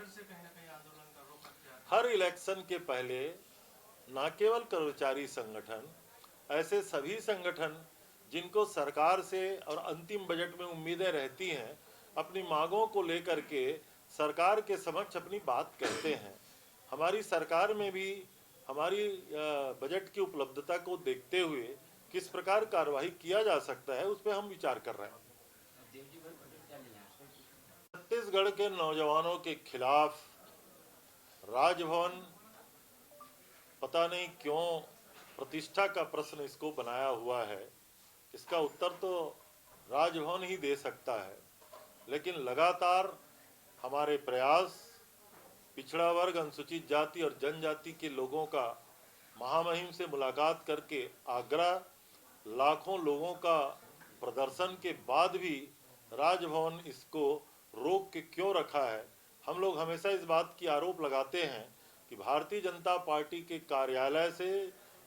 से कहीं ना कहीं आंदोलन का रुख अख्तियार हर इलेक्शन के पहले न केवल कर्मचारी संगठन, ऐसे सभी संगठन जिनको सरकार से और अंतिम बजट में उम्मीदें रहती हैं, अपनी मांगों को लेकर के सरकार के समक्ष अपनी बात कहते हैं। हमारी सरकार में भी हमारी बजट की उपलब्धता को देखते हुए किस प्रकार कार्यवाही किया जा सकता है, उस पर हम विचार कर रहे हैं। छत्तीसगढ़ के नौजवानों के खिलाफ राजभवन पता नहीं क्यों प्रतिष्ठा का प्रश्न इसको बनाया हुआ है। इसका उत्तर तो राजभवन ही दे सकता है, लेकिन लगातार हमारे प्रयास पिछड़ा वर्ग, अनुसूचित जाति और जनजाति के लोगों का महामहिम से मुलाकात करके आग्रह, लाखों लोगों का प्रदर्शन के बाद भी राजभवन इसको रोक के क्यों रखा है। हम लोग हमेशा इस बात की आरोप लगाते हैं कि भारतीय जनता पार्टी के कार्यालय से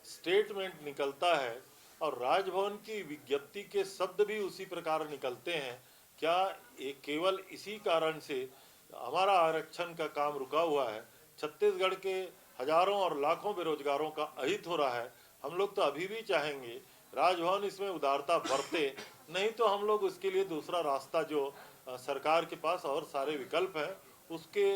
स्टेटमेंट निकलता है और राजभवन की विज्ञप्ति के शब्द भी उसी प्रकार निकलते हैं। क्या ये केवल इसी कारण से हमारा आरक्षण का काम रुका हुआ है? छत्तीसगढ़ के हजारों और लाखों बेरोजगारों का अहित हो रहा है। हम लोग तो अभी भी चाहेंगे राजभवन इसमें उदारता बरते, नहीं तो हम लोग उसके लिए दूसरा रास्ता जो सरकार के पास और सारे विकल्प हैं उसके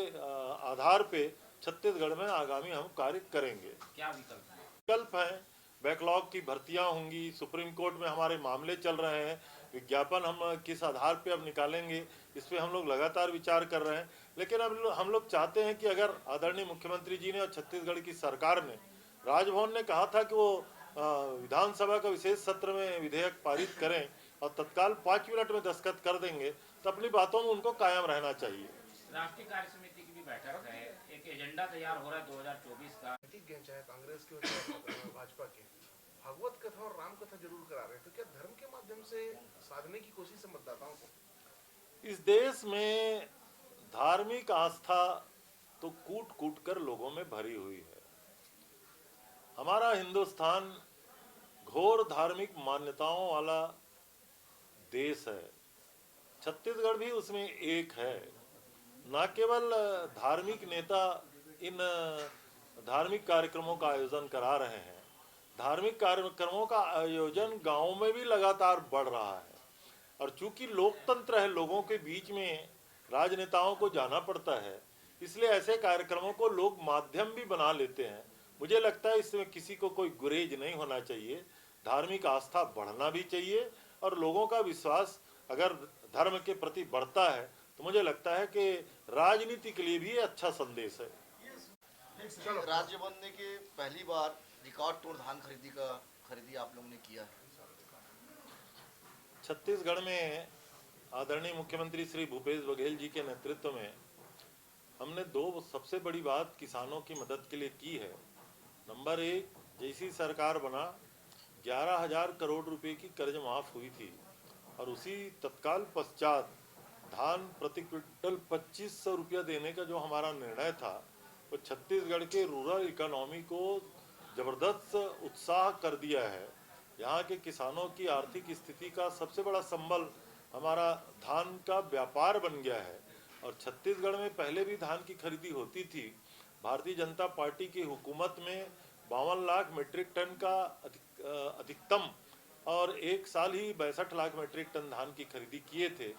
आधार पे छत्तीसगढ़ में आगामी हम कार्य करेंगे। क्या विकल्प है? विकल्प हैं, बैकलॉग की भर्तियां होंगी, सुप्रीम कोर्ट में हमारे मामले चल रहे हैं, विज्ञापन हम किस आधार पे अब निकालेंगे इस पे हम लोग लगातार विचार कर रहे हैं। लेकिन अब हम लोग चाहते हैं कि अगर आदरणीय मुख्यमंत्री जी ने और छत्तीसगढ़ की सरकार ने, राजभवन ने कहा था कि वो विधानसभा का विशेष सत्र में विधेयक पारित करें और तत्काल 5 मिनट में दस्तखत कर देंगे, तो अपनी बातों में उनको कायम रहना चाहिए। राष्ट्रीय कार्य समिति की भी बैठक है, एक एजेंडा तैयार हो रहा है 2024 का। चाहे कांग्रेस के और भाजपा के भागवत कथा और राम कथा जरूर करा रहे हैं, तो क्या धर्म के माध्यम से साधने की कोशिश है मतदाताओं को? इस देश में धार्मिक आस्था तो कूट कूट कर लोगों में भरी हुई है। हमारा हिंदुस्तान घोर धार्मिक मान्यताओं वाला देश है, छत्तीसगढ़ भी उसमें एक है। न केवल धार्मिक नेता इन धार्मिक कार्यक्रमों का आयोजन करा रहे हैं, धार्मिक कार्यक्रमों का आयोजन गांवों में भी लगातार बढ़ रहा है। और चूंकि लोकतंत्र है, लोगों के बीच में राजनेताओं को जाना पड़ता है, इसलिए ऐसे कार्यक्रमों को लोग माध्यम भी बना लेते हैं। मुझे लगता है इसमें किसी को कोई गुरेज नहीं होना चाहिए, धार्मिक आस्था बढ़ना भी चाहिए और लोगों का विश्वास अगर धर्म के प्रति बढ़ता है तो मुझे लगता है कि राजनीति के लिए भी अच्छा संदेश है। राज्य बनने के पहली बार रिकॉर्ड तोड़ धान खरीदी आप लोगों ने किया है। छत्तीसगढ़ में आदरणीय मुख्यमंत्री श्री भूपेश बघेल जी के नेतृत्व में हमने दो सबसे बड़ी बात किसानों की मदद के लिए की है। नंबर 1, जैसी सरकार बना 11,000 करोड़ रुपए की कर्ज माफ हुई थी और उसी तत्काल पश्चात धान प्रति क्विंटल 2500 रुपया देने का जो हमारा निर्णय था, वो छत्तीसगढ़ के रूरल इकोनॉमी को जबरदस्त उत्साह कर दिया है। यहाँ के किसानों की आर्थिक स्थिति का सबसे बड़ा संबल हमारा धान का व्यापार बन गया है। और छत्तीसगढ़ में पहले भी धान की खरीदी होती थी। भारतीय जनता पार्टी की हुकूमत में 52 लाख मीट्रिक टन का अधिकतम और एक साल ही 62 लाख मीट्रिक टन धान की खरीदी किए थे।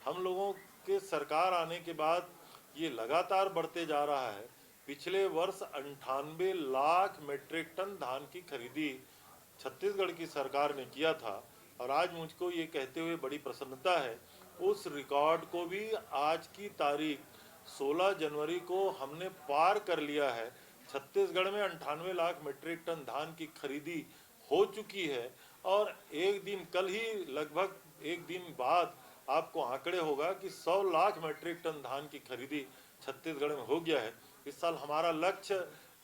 हम लोगों के सरकार आने के बाद ये लगातार बढ़ते जा रहा है। पिछले वर्ष 98 लाख मीट्रिक टन धान की खरीदी छत्तीसगढ़ की सरकार ने किया था और आज मुझको ये कहते हुए बड़ी प्रसन्नता है, उस रिकॉर्ड को भी आज की तारीख 16 जनवरी को हमने पार कर लिया है। छत्तीसगढ़ में 98 लाख मीट्रिक टन धान की खरीदी हो चुकी है और एक दिन कल ही लगभग एक दिन बाद आपको आंकड़े होगा कि 100 लाख मीट्रिक टन धान की खरीदी छत्तीसगढ़ में हो गया है। इस साल हमारा लक्ष्य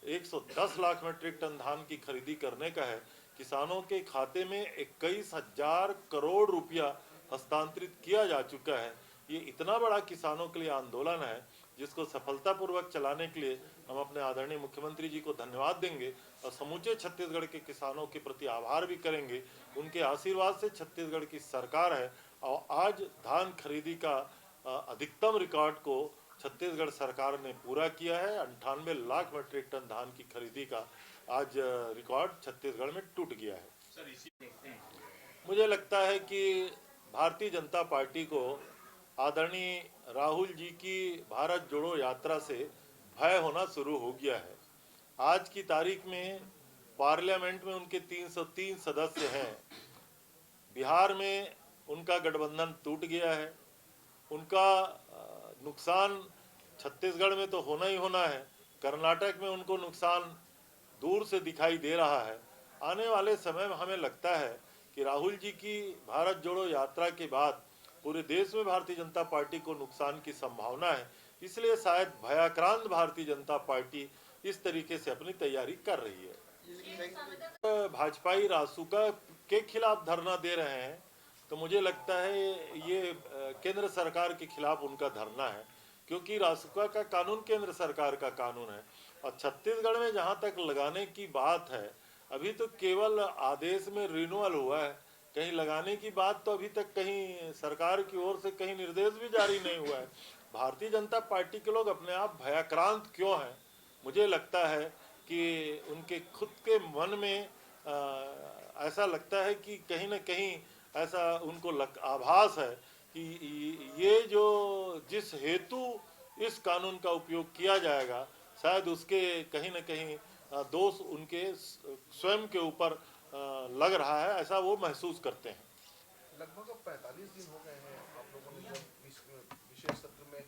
110 लाख मीट्रिक टन धान की खरीदी करने का है। किसानों के खाते में 21,000 करोड़ रुपया हस्तांतरित किया जा चुका है। ये इतना बड़ा किसानों के लिए आंदोलन है जिसको सफलतापूर्वक चलाने के लिए हम अपने आदरणीय मुख्यमंत्री जी को धन्यवाद देंगे और समूचे छत्तीसगढ़ के किसानों के प्रति आभार भी करेंगे। उनके आशीर्वाद से छत्तीसगढ़ की सरकार है और आज धान खरीदी का अधिकतम रिकॉर्ड को छत्तीसगढ़ सरकार ने पूरा किया है। 98 लाख मीट्रिक टन धान की खरीदी का आज रिकॉर्ड छत्तीसगढ़ में टूट गया है। सर इसी देखते हैं मुझे लगता है कि भारतीय जनता पार्टी को आदरणीय राहुल जी की भारत जोड़ो यात्रा से भय होना शुरू हो गया है। आज की तारीख में पार्लियामेंट में उनके 303 सदस्य हैं। बिहार में उनका गठबंधन टूट गया है। उनका नुकसान छत्तीसगढ़ में तो होना ही होना है, कर्नाटक में उनको नुकसान दूर से दिखाई दे रहा है। आने वाले समय में हमें लगता है कि राहुल जी की भारत जोड़ो यात्रा के बाद पूरे देश में भारतीय जनता पार्टी को नुकसान की संभावना है। इसलिए शायद भयाक्रांत भारतीय जनता पार्टी इस तरीके से अपनी तैयारी कर रही है। भाजपाई रासुका के खिलाफ धरना दे रहे हैं तो मुझे लगता है ये केंद्र सरकार के खिलाफ उनका धरना है, क्योंकि रासुका का कानून केंद्र सरकार का कानून है। और छत्तीसगढ़ में जहां तक लगाने की बात है, अभी तो केवल आदेश में रिन्यूअल हुआ है, कहीं लगाने की बात तो अभी तक कहीं सरकार की ओर से कहीं निर्देश भी जारी नहीं हुआ है। भारतीय जनता पार्टी के लोग अपने आप भयाक्रांत क्यों हैं? मुझे लगता है कि उनके खुद के मन में ऐसा लगता है कि कहीं ना कहीं ऐसा उनको आभास है कि ये जो जिस हेतु इस कानून का उपयोग किया जाएगा, शायद उसके कहीं ना कहीं दोष उनके स्वयं के ऊपर लग रहा है, ऐसा वो महसूस करते हैं। लगभग 45 दिन हो गए हैं आप लोगों ने जब विशेष सत्र में